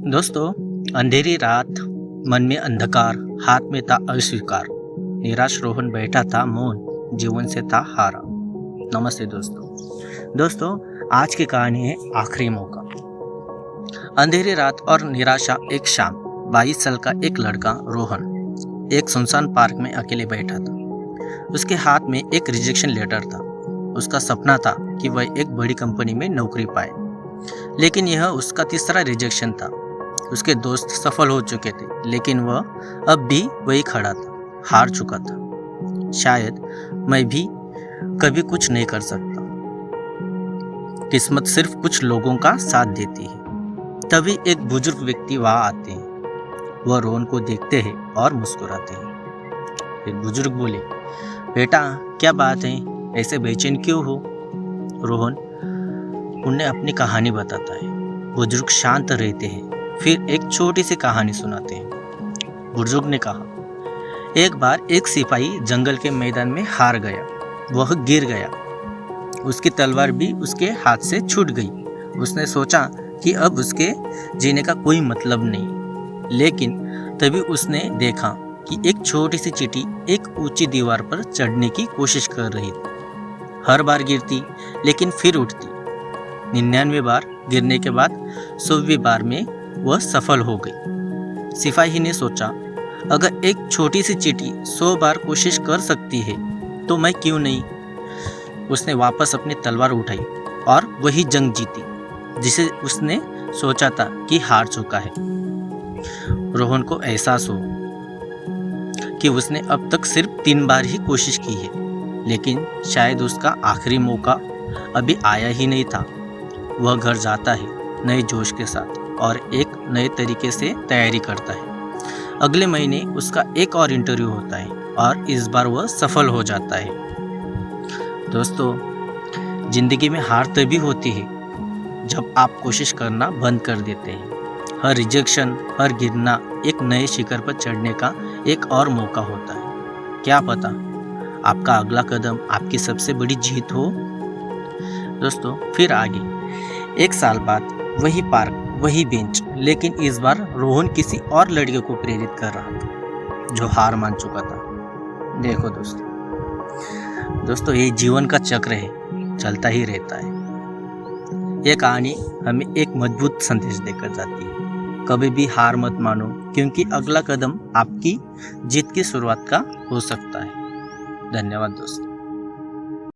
दोस्तों, अंधेरी रात, मन में अंधकार, हाथ में था अस्वीकार। निराश रोहन बैठा था मौन, जीवन से था हारा। नमस्ते दोस्तों, आज की कहानी है आखिरी मौका। अंधेरी रात और निराशा एक शाम। 22 साल का एक लड़का रोहन एक सुनसान पार्क में अकेले बैठा था। उसके हाथ में एक रिजेक्शन लेटर था। उसका सपना था कि वह एक बड़ी कंपनी में नौकरी पाए, लेकिन यह उसका तीसरा रिजेक्शन था। उसके दोस्त सफल हो चुके थे, लेकिन वह अब भी वही खड़ा था, हार चुका था। शायद मैं भी कभी कुछ नहीं कर सकता। किस्मत सिर्फ कुछ लोगों का साथ देती है। तभी एक बुजुर्ग व्यक्ति वहां आते हैं। वह रोहन को देखते हैं और मुस्कुराते हैं। फिर बुजुर्ग बोले, बेटा क्या बात है, ऐसे बेचैन क्यों हो? रोहन उन्हें अपनी कहानी बताता है। बुजुर्ग शांत रहते हैं, फिर एक छोटी सी कहानी सुनाते हैं। बुजुर्ग ने कहा, एक बार एक सिपाही जंगल के मैदान में हार गया। वह गिर गया। उसकी तलवार भी उसके हाथ से छूट गई। उसने सोचा कि अब उसके जीने का कोई मतलब नहीं, लेकिन तभी उसने देखा कि एक छोटी सी चींटी एक ऊंची दीवार पर चढ़ने की कोशिश कर रही थी। हर बार गिरती, लेकिन फिर उठती। 99 बार गिरने के बाद 100वीं बार में वह सफल हो गई। सिपाही ने सोचा, अगर एक छोटी सी चींटी 100 बार कोशिश कर सकती है तो मैं क्यों नहीं। उसने वापस अपनी तलवार उठाई और वही जंग जीती जिसे उसने सोचा था कि हार चुका है। रोहन को एहसास हो कि उसने अब तक सिर्फ 3 बार ही कोशिश की है, लेकिन शायद उसका आखिरी मौका अभी आया ही नहीं था। वह घर जाता है नए जोश के साथ और एक नए तरीके से तैयारी करता है। अगले महीने उसका एक और इंटरव्यू होता है और इस बार वह सफल हो जाता है। दोस्तों, जिंदगी में हार तभी होती है जब आप कोशिश करना बंद कर देते हैं। हर रिजेक्शन, हर गिरना एक नए शिखर पर चढ़ने का एक और मौका होता है। क्या पता आपका अगला कदम आपकी सबसे बड़ी जीत हो। दोस्तों, फिर आगे 1 साल बाद वही पार्क, वही बेंच, लेकिन इस बार रोहन किसी और लड़के को प्रेरित कर रहा था जो हार मान चुका था। देखो दोस्तों, ये जीवन का चक्र है, चलता ही रहता है। ये कहानी हमें एक मजबूत संदेश देकर जाती है। कभी भी हार मत मानो, क्योंकि अगला कदम आपकी जीत की शुरुआत का हो सकता है। धन्यवाद दोस्तों।